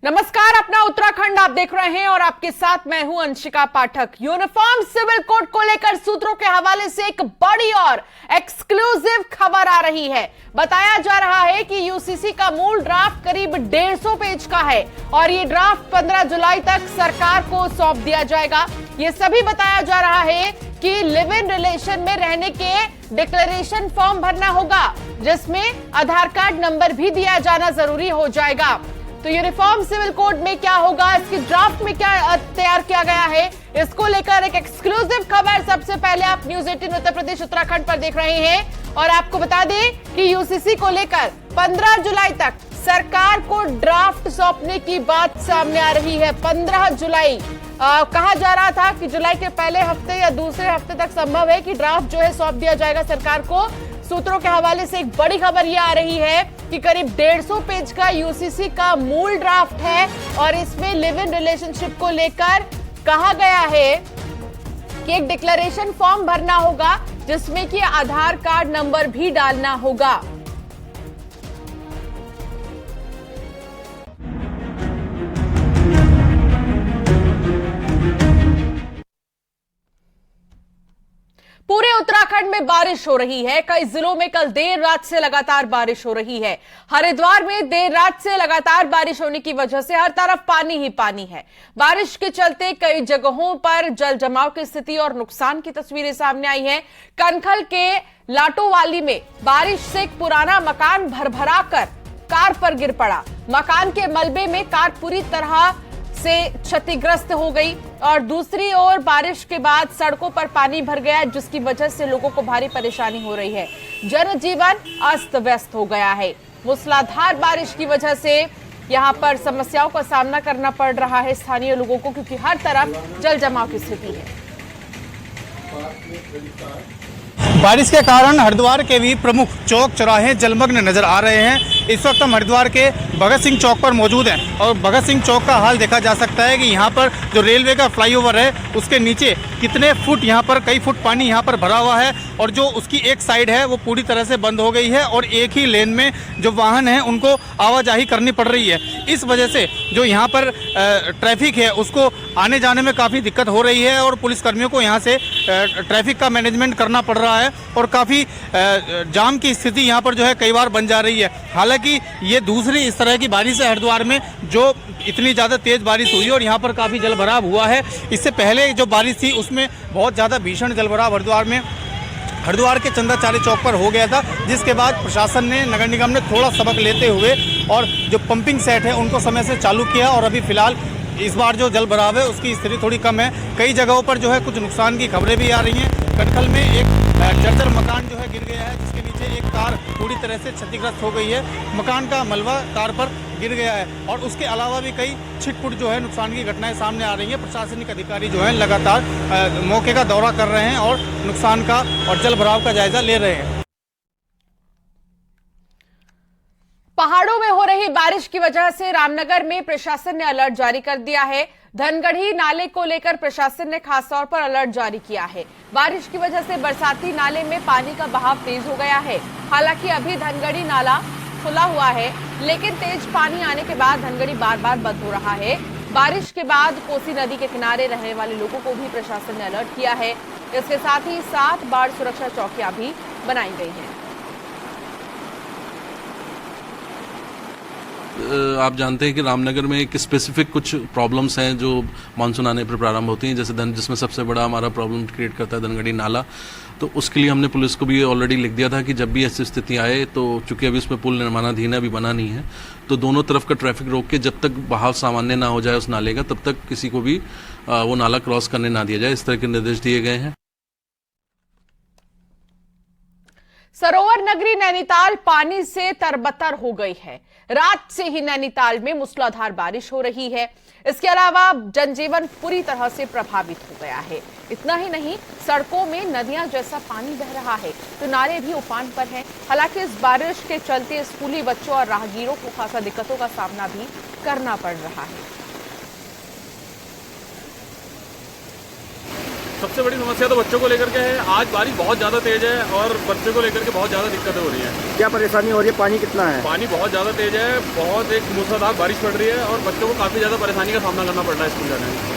नमस्कार, अपना उत्तराखंड आप देख रहे हैं और आपके साथ मैं हूं अंशिका पाठक। यूनिफॉर्म सिविल कोड को लेकर सूत्रों के हवाले से एक बड़ी और एक्सक्लूसिव खबर आ रही है। बताया जा रहा है कि यूसीसी का मूल ड्राफ्ट करीब 150 पेज का है और ये ड्राफ्ट 15 जुलाई तक सरकार को सौंप दिया जाएगा। ये सभी बताया जा रहा है कि लिव इन रिलेशन में रहने के डिक्लेरेशन फॉर्म भरना होगा, जिसमें आधार कार्ड नंबर भी दिया जाना जरूरी हो जाएगा। तो यूनिफॉर्म सिविल कोड में क्या होगा, इसकी ड्राफ्ट में क्या तैयार किया गया है, इसको लेकर एक एक्सक्लूसिव खबर सबसे पहले आप न्यूज 18 उत्तर प्रदेश उत्तराखंड पर देख रहे हैं। और आपको बता दें कि यूसीसी को लेकर 15 जुलाई तक सरकार को ड्राफ्ट सौंपने की बात सामने आ रही है। 15 जुलाई कहा जा रहा था कि जुलाई के पहले हफ्ते या दूसरे हफ्ते तक संभव है कि ड्राफ्ट जो है सौंप दिया जाएगा सरकार को। सूत्रों के हवाले से एक बड़ी खबर यह आ रही है कि करीब 150 पेज का यूसीसी का मूल ड्राफ्ट है और इसमें लिव इन रिलेशनशिप को लेकर कहा गया है कि एक डिक्लेरेशन फॉर्म भरना होगा, जिसमें कि आधार कार्ड नंबर भी डालना होगा। पूरे उत्तराखंड में बारिश हो रही है। कई जिलों में कल देर रात से लगातार बारिश हो रही है। हरिद्वार में देर रात से लगातार बारिश होने की वजह से हर तरफ पानी ही पानी है। बारिश के चलते कई जगहों पर जल जमाव की स्थिति और नुकसान की तस्वीरें सामने आई हैं। कनखल के लाटोवाली में बारिश से एक पुराना मकान भरभरा कर कार पर गिर पड़ा। मकान के मलबे में कार पूरी तरह से क्षतिग्रस्त हो गई और दूसरी ओर बारिश के बाद सड़कों पर पानी भर गया, जिसकी वजह से लोगों को भारी परेशानी हो रही है। जनजीवन अस्त व्यस्त हो गया है। मूसलाधार बारिश की वजह से यहां पर समस्याओं का सामना करना पड़ रहा है स्थानीय लोगों को, क्योंकि हर तरफ जल जमाव की स्थिति है। बारिश के कारण हरिद्वार के भी प्रमुख चौक चौराहे जलमग्न नजर आ रहे हैं। इस वक्त हम हरिद्वार के भगत सिंह चौक पर मौजूद हैं और भगत सिंह चौक का हाल देखा जा सकता है कि यहाँ पर जो रेलवे का फ्लाईओवर है उसके नीचे कितने फुट यहाँ पर कई फुट पानी यहाँ पर भरा हुआ है और जो उसकी एक साइड है वो पूरी तरह से बंद हो गई है और एक ही लेन में जो वाहन हैं उनको आवाजाही करनी पड़ रही है। इस वजह से जो यहाँ पर ट्रैफिक है उसको आने जाने में काफ़ी दिक्कत हो रही है और पुलिसकर्मियों को यहाँ से ट्रैफिक का मैनेजमेंट करना पड़ रहा है और काफ़ी जाम की स्थिति यहाँ पर जो है कई बार बन जा रही है। हालांकि ये दूसरी इस तरह की बारिश है हरिद्वार में जो इतनी ज़्यादा तेज़ बारिश हुई और यहाँ पर काफ़ी जलभराव हुआ है। इससे पहले जो बारिश थी उसमें बहुत ज़्यादा भीषण जलभराव हरिद्वार के चंदाचारी चौक पर हो गया था, जिसके बाद प्रशासन ने नगर निगम ने थोड़ा सबक लेते हुए और जो पंपिंग सेट है उनको समय से चालू किया और अभी फिलहाल इस बार जो जल भराव है उसकी स्थिति थोड़ी कम है। कई जगहों पर जो है कुछ नुकसान की खबरें भी आ रही हैं। कनखल में एक जर्जर मकान जो है गिर गया है, जिसके नीचे एक कार पूरी तरह से क्षतिग्रस्त हो गई है। मकान का मलबा कार पर गिर गया है और उसके अलावा भी कई छिटपुट जो है नुकसान की घटनाएं सामने आ रही हैं। प्रशासनिक अधिकारी जो है लगातार मौके का दौरा कर रहे हैं और नुकसान का और जल भराव का जायजा ले रहे हैं। पहाड़ों में हो रही बारिश की वजह से रामनगर में प्रशासन ने अलर्ट जारी कर दिया है। धनगढ़ी नाले को लेकर प्रशासन ने खास तौर पर अलर्ट जारी किया है। बारिश की वजह से बरसाती नाले में पानी का बहाव तेज हो गया है। हालांकि अभी धनगढ़ी नाला खुला हुआ है, लेकिन तेज पानी आने के बाद धनगढ़ी बार बार बंद हो रहा है। बारिश के बाद कोसी नदी के किनारे रहने वाले लोगों को भी प्रशासन ने अलर्ट किया है। इसके साथ ही 7 बाढ़ सुरक्षा चौकियां भी बनाई गई हैं। आप जानते हैं कि रामनगर में एक स्पेसिफिक कुछ प्रॉब्लम्स हैं जो मानसून आने पर प्रारंभ होती हैं, जैसे जिसमें सबसे बड़ा हमारा प्रॉब्लम क्रिएट करता है धनगढ़ी नाला। तो उसके लिए हमने पुलिस को भी ऑलरेडी लिख दिया था कि जब भी ऐसी स्थिति आए तो चूंकि अभी उसमें पुल निर्माणाधीन है, अभी बना नहीं है, तो दोनों तरफ का ट्रैफिक रोक के जब तक बहाव सामान्य ना हो जाए उस नाले का, तब तक किसी को भी वो नाला क्रॉस करने ना दिया जाए। इस तरह के निर्देश दिए गए हैं। सरोवर नगरी नैनीताल पानी से तरबतर हो गई है। रात से ही नैनीताल में मूसलाधार बारिश हो रही है। इसके अलावा जनजीवन पूरी तरह से प्रभावित हो गया है। इतना ही नहीं, सड़कों में नदियां जैसा पानी बह रहा है तो नाले भी उफान पर हैं। हालांकि इस बारिश के चलते स्कूली बच्चों और राहगीरों को खासा दिक्कतों का सामना भी करना पड़ रहा है। सबसे बड़ी समस्या तो बच्चों को लेकर के है। आज बारिश बहुत ज़्यादा तेज है और बच्चों को लेकर के बहुत ज़्यादा दिक्कतें हो रही हैं। क्या परेशानी हो रही है? पानी कितना है? पानी बहुत ज़्यादा तेज है, बहुत एक मूसलाधार बारिश पड़ रही है और बच्चों को काफ़ी ज़्यादा परेशानी का सामना करना पड़ रहा है स्कूल जाने में।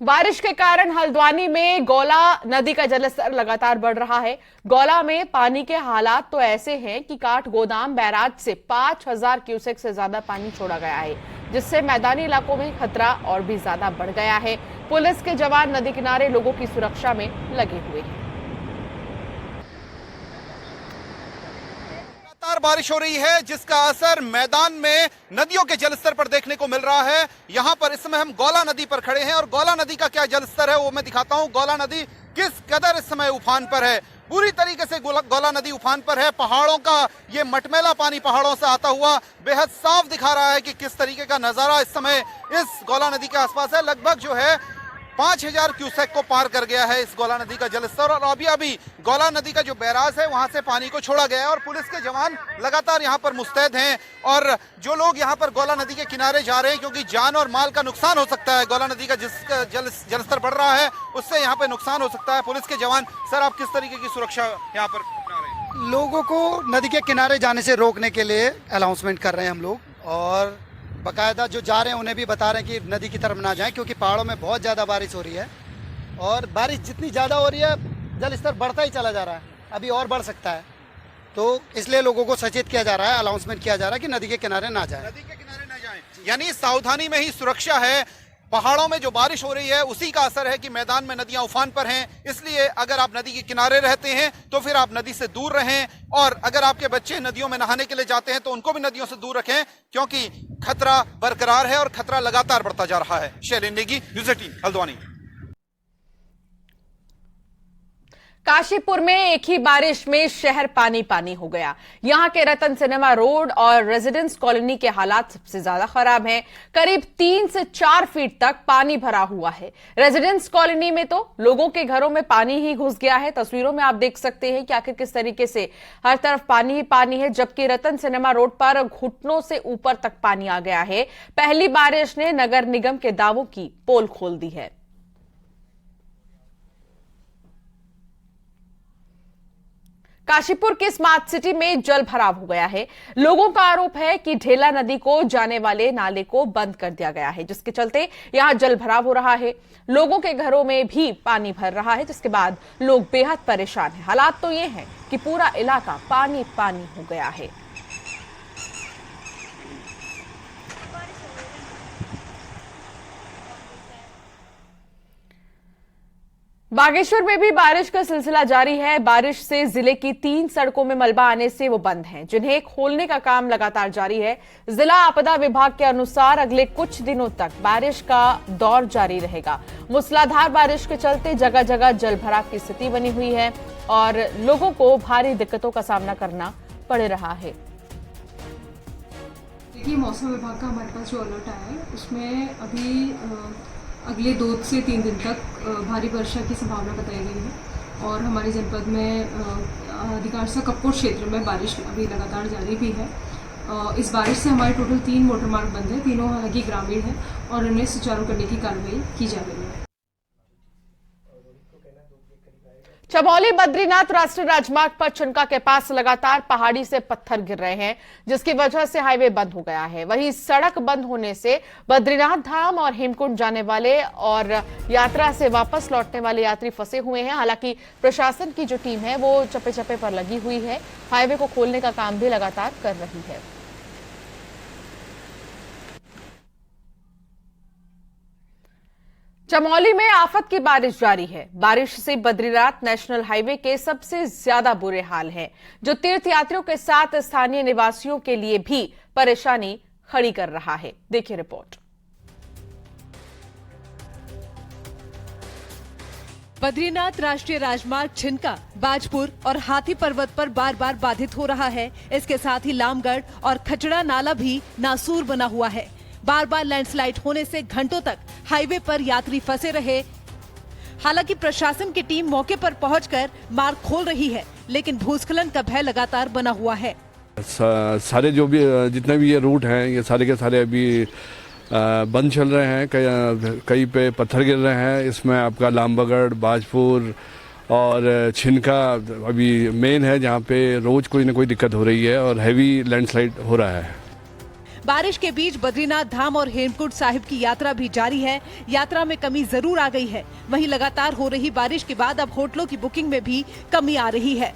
बारिश के कारण हल्द्वानी में गौला नदी का जलस्तर लगातार बढ़ रहा है। गौला में पानी के हालात तो ऐसे हैं कि काठ गोदाम बैराज से 5000 क्यूसेक से ज्यादा पानी छोड़ा गया है, जिससे मैदानी इलाकों में खतरा और भी ज्यादा बढ़ गया है। पुलिस के जवान नदी किनारे लोगों की सुरक्षा में लगे हुए हैं। बारिश हो रही है जिसका असर मैदान में नदियों के जलस्तर पर देखने को मिल रहा है। यहां पर इस समय हम गौला नदी पर खड़े हैं और गौला नदी का क्या जलस्तर है वो मैं दिखाता हूं। गौला नदी किस कदर इस समय उफान पर है, पूरी तरीके से गौला नदी उफान पर है। पहाड़ों का ये मटमैला पानी पहाड़ों से आता हुआ बेहद साफ दिखा रहा है कि किस तरीके का नजारा इस समय इस गौला नदी के आसपास है। लगभग जो है 5000 क्यूसेक को पार कर गया है इस गौला नदी का जलस्तर और अभी गौला नदी का जो बैराज है वहां से पानी को छोड़ा गया है और पुलिस के जवान लगातार यहां पर मुस्तैद हैं। और जो लोग यहां पर गौला नदी के किनारे जा रहे हैं, क्योंकि जान और माल का नुकसान हो सकता है, गौला नदी का जिसका जलस्तर बढ़ रहा है उससे यहां पर नुकसान हो सकता है। पुलिस के जवान, सर आप किस तरीके की सुरक्षा यहाँ पर अपना रहे हैं? लोगों को नदी के किनारे जाने से रोकने के लिए अनाउंसमेंट कर रहे हैं हम लोग और बाकायदा जो जा रहे हैं उन्हें भी बता रहे हैं कि नदी की तरफ ना जाएं, क्योंकि पहाड़ों में बहुत ज़्यादा बारिश हो रही है और बारिश जितनी ज़्यादा हो रही है जल स्तर बढ़ता ही चला जा रहा है, अभी और बढ़ सकता है। तो इसलिए लोगों को सचेत किया जा रहा है, अनाउंसमेंट किया जा रहा है कि नदी के किनारे ना जाएं। नदी के किनारे ना जाएं, यानी सावधानी में ही सुरक्षा है। पहाड़ों में जो बारिश हो रही है उसी का असर है कि मैदान में नदियां उफान पर हैं, इसलिए अगर आप नदी के किनारे रहते हैं तो फिर आप नदी से दूर रहें और अगर आपके बच्चे नदियों में नहाने के लिए जाते हैं तो उनको भी नदियों से दूर रखें, क्योंकि खतरा बरकरार है और खतरा लगातार बढ़ता जा रहा है। शैलेंद्र नेगी, न्यूज़ 18 हल्द्वानी। काशीपुर में एक ही बारिश में शहर पानी पानी हो गया। यहां के रतन सिनेमा रोड और रेजिडेंस कॉलोनी के हालात सबसे ज्यादा खराब हैं। करीब 3 से 4 फीट तक पानी भरा हुआ है। रेजिडेंस कॉलोनी में तो लोगों के घरों में पानी ही घुस गया है। तस्वीरों में आप देख सकते हैं कि आखिर किस तरीके से हर तरफ पानी ही पानी है, जबकि रतन सिनेमा रोड पर घुटनों से ऊपर तक पानी आ गया है। पहली बारिश ने नगर निगम के दावों की पोल खोल दी है। काशीपुर के स्मार्ट सिटी में जल भराव हो गया है। लोगों का आरोप है कि ढेला नदी को जाने वाले नाले को बंद कर दिया गया है, जिसके चलते यहां जल भराव हो रहा है। लोगों के घरों में भी पानी भर रहा है, जिसके बाद लोग बेहद परेशान हैं। हालात तो ये हैं कि पूरा इलाका पानी पानी हो गया है। बागेश्वर में भी बारिश का सिलसिला जारी है। बारिश से जिले की 3 सड़कों में मलबा आने से वो बंद हैं, जिन्हें खोलने का काम लगातार जारी है। जिला आपदा विभाग के अनुसार अगले कुछ दिनों तक बारिश का दौर जारी रहेगा। मूसलाधार बारिश के चलते जगह जगह जलभराव की स्थिति बनी हुई है और लोगों को भारी दिक्कतों का सामना करना पड़ रहा है। देखिए, मौसम विभाग का हमारे पास जो अलर्ट आया है उसमें अभी अगले 2 से 3 दिन तक भारी वर्षा की संभावना बताई गई है और हमारे जनपद में अधिकांशतः कपकोट क्षेत्र में बारिश अभी लगातार जारी भी है। इस बारिश से हमारे टोटल 3 मोटर मार्ग बंद है, तीनों हालांकि ग्रामीण हैं और उन्हें सुचारू करने की कार्रवाई की जा रही है। चमोली बद्रीनाथ राष्ट्रीय राजमार्ग पर चुनका के पास लगातार पहाड़ी से पत्थर गिर रहे हैं, जिसकी वजह से हाईवे बंद हो गया है। वहीं सड़क बंद होने से बद्रीनाथ धाम और हेमकुंड जाने वाले और यात्रा से वापस लौटने वाले यात्री फंसे हुए हैं। हालांकि प्रशासन की जो टीम है वो चप्पे चप्पे पर लगी हुई है, हाईवे को खोलने का काम भी लगातार कर रही है। चमोली में आफत की बारिश जारी है। बारिश से बद्रीनाथ नेशनल हाईवे के सबसे ज्यादा बुरे हाल हैं, जो तीर्थ यात्रियों के साथ स्थानीय निवासियों के लिए भी परेशानी खड़ी कर रहा है। देखिए रिपोर्ट। बद्रीनाथ राष्ट्रीय राजमार्ग छिनका, बाजपुर और हाथी पर्वत पर बार बार बाधित हो रहा है। इसके साथ ही लामगढ़ और खचड़ा नाला भी नासूर बना हुआ है। बार बार लैंडस्लाइड होने से घंटों तक हाईवे पर यात्री फंसे रहे। हालांकि प्रशासन की टीम मौके पर पहुंचकर मार्ग खोल रही है, लेकिन भूस्खलन का भय लगातार बना हुआ है। सारे जो भी जितने भी ये रूट हैं ये सारे के सारे अभी बंद चल रहे हैं, कई पे पत्थर गिर रहे हैं। इसमें आपका लामबगढ़, बाजपुर और छिनका अभी मेन है, जहाँ पे रोज कोई ना कोई दिक्कत हो रही है और हैवी लैंडस्लाइड हो रहा है। बारिश के बीच बद्रीनाथ धाम और हेमकुंड साहिब की यात्रा भी जारी है। यात्रा में कमी जरूर आ गई है, वहीं लगातार हो रही बारिश के बाद अब होटलों की बुकिंग में भी कमी आ रही है।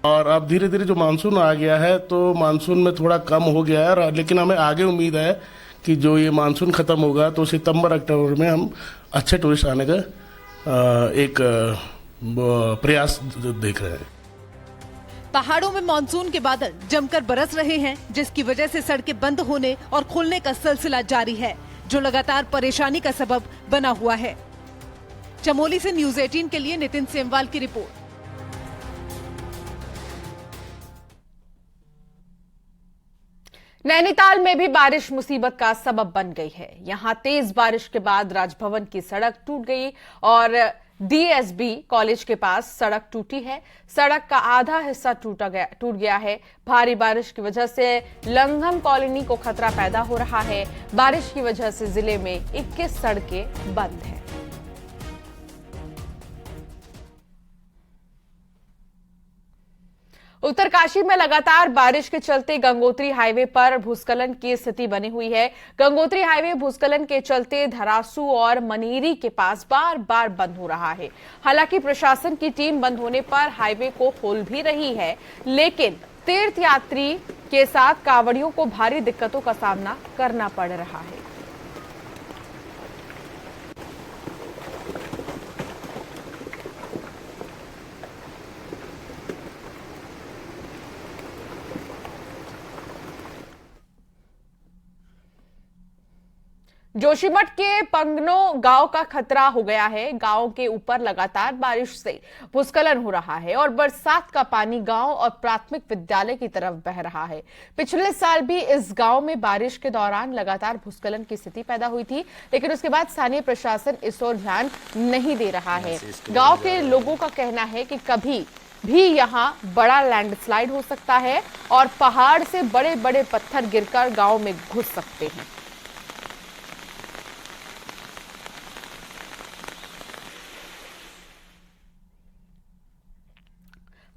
और अब धीरे धीरे जो मानसून आ गया है तो मानसून में थोड़ा कम हो गया है, लेकिन हमें आगे उम्मीद है कि जो ये मानसून खत्म होगा तो सितंबर अक्टूबर में हम अच्छे टूरिस्ट आने का एक प्रयास देख रहे हैं। पहाड़ों में मानसून के बादल जमकर बरस रहे हैं, जिसकी वजह से सड़कें बंद होने और खुलने का सिलसिला जारी है, जो लगातार परेशानी का सबब बना हुआ है। चमोली से न्यूज़ 18 के लिए नितिन सेमवाल की रिपोर्ट। नैनीताल में भी बारिश मुसीबत का सबब बन गई है। यहां तेज बारिश के बाद राजभवन की सड़क टूट गई और डीएसबी कॉलेज के पास सड़क टूटी है। सड़क का आधा हिस्सा टूट गया है। भारी बारिश की वजह से लंघम कॉलोनी को खतरा पैदा हो रहा है। बारिश की वजह से जिले में 21 सड़कें बंद हैं। उत्तरकाशी में लगातार बारिश के चलते गंगोत्री हाईवे पर भूस्खलन की स्थिति बनी हुई है। गंगोत्री हाईवे भूस्खलन के चलते धरासू और मनेरी के पास बार बार बंद हो रहा है। हालांकि प्रशासन की टीम बंद होने पर हाईवे को खोल भी रही है, लेकिन तीर्थयात्री के साथ कांवड़ियों को भारी दिक्कतों का सामना करना पड़ रहा है। जोशीमठ के पंगनो गांव का खतरा हो गया है। गांव के ऊपर लगातार बारिश से भूस्खलन हो रहा है और बरसात का पानी गांव और प्राथमिक विद्यालय की तरफ बह रहा है। पिछले साल भी इस गांव में बारिश के दौरान लगातार भूस्खलन की स्थिति पैदा हुई थी, लेकिन उसके बाद स्थानीय प्रशासन इस ओर ध्यान नहीं दे रहा है। गांव के लोगों का कहना है कि कभी भी यहां बड़ा लैंडस्लाइड हो सकता है और पहाड़ से बड़े बड़े पत्थर गिरकर गांव में घुस सकते हैं।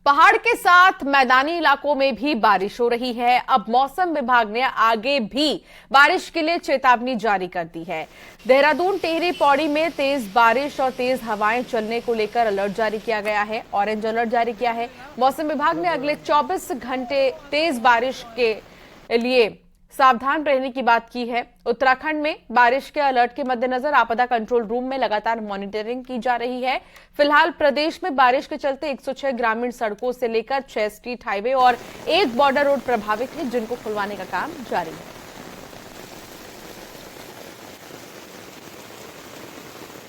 पहाड़ के साथ मैदानी इलाकों में भी बारिश हो रही है। अब मौसम विभाग ने आगे भी बारिश के लिए चेतावनी जारी कर दी है। देहरादून, टिहरी, पौड़ी में तेज बारिश और तेज हवाएं चलने को लेकर अलर्ट जारी किया गया है, ऑरेंज अलर्ट जारी किया है। मौसम विभाग ने अगले 24 घंटे तेज बारिश के लिए सावधान रहने की बात की है। उत्तराखंड में बारिश के अलर्ट के मद्देनजर आपदा कंट्रोल रूम में लगातार मॉनिटरिंग की जा रही है। फिलहाल प्रदेश में बारिश के चलते 106 ग्रामीण सड़कों से लेकर 6 स्टेट हाईवे और 1 बॉर्डर रोड प्रभावित है, जिनको खुलवाने का काम जारी है।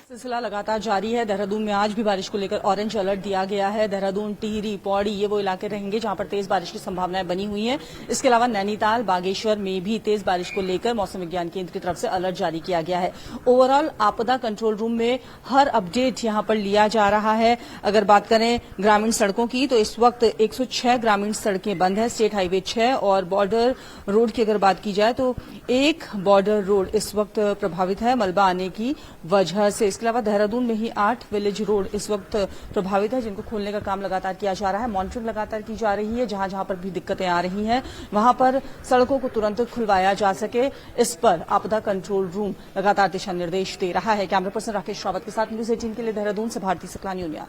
सिलसिला लगातार जारी है। देहरादून में आज भी बारिश को लेकर ऑरेंज अलर्ट दिया गया है। देहरादून, टिहरी, पौड़ी ये वो इलाके रहेंगे जहां पर तेज बारिश की संभावनाएं बनी हुई हैं। इसके अलावा नैनीताल, बागेश्वर में भी तेज बारिश को लेकर मौसम विज्ञान केंद्र की तरफ से अलर्ट जारी किया गया है। ओवरऑल आपदा कंट्रोल रूम में हर अपडेट यहां पर लिया जा रहा है। अगर बात करें ग्रामीण सड़कों की तो इस वक्त 106 ग्रामीण सड़कें बंद है, स्टेट हाईवे 6 और बॉर्डर रोड की अगर बात की जाए तो 1 बॉर्डर रोड इस वक्त प्रभावित है मलबा आने की वजह से। इसके अलावा देहरादून में ही 8 विलेज रोड इस वक्त प्रभावित है, जिनको खोलने का काम लगातार किया जा रहा है। मॉनिटरिंग लगातार की जा रही है। जहां जहां पर भी दिक्कतें आ रही हैं वहां पर सड़कों को तुरंत खुलवाया जा सके, इस पर आपदा कंट्रोल रूम लगातार दिशा निर्देश दे रहा है। कैमरा पर्सन राकेश रावत के साथ न्यूज़ 18 के लिए देहरादून से भारती सकलानी उनिया।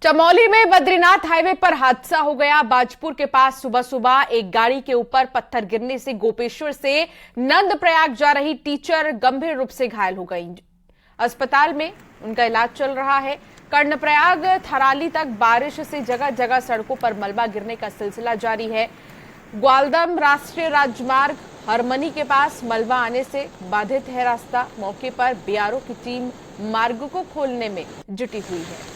चमोली में बद्रीनाथ हाईवे पर हादसा हो गया। बाजपुर के पास सुबह सुबह एक गाड़ी के ऊपर पत्थर गिरने से गोपेश्वर से नंदप्रयाग जा रही टीचर गंभीर रूप से घायल हो गई। अस्पताल में उनका इलाज चल रहा है। कर्णप्रयाग थराली तक बारिश से जगह जगह सड़कों पर मलबा गिरने का सिलसिला जारी है। ग्वालदम राष्ट्रीय राजमार्ग हरमनी के पास मलबा आने से बाधित है रास्ता। मौके पर बीआरओ की टीम मार्ग को खोलने में जुटी हुई है।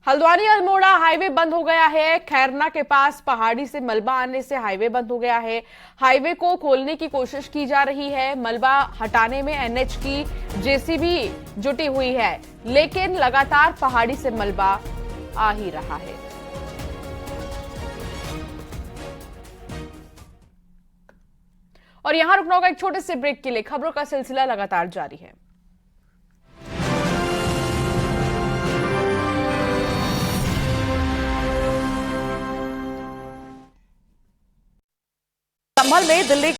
हल्द्वानी अल्मोड़ा हाईवे बंद हो गया है। खैरना के पास पहाड़ी से मलबा आने से हाईवे बंद हो गया है। हाईवे को खोलने की कोशिश की जा रही है। मलबा हटाने में एनएच की जेसीबी जुटी हुई है, लेकिन लगातार पहाड़ी से मलबा आ ही रहा है। और यहां रुकना होगा एक छोटे से ब्रेक के लिए। खबरों का सिलसिला लगातार जारी है। संभल में दिल्ली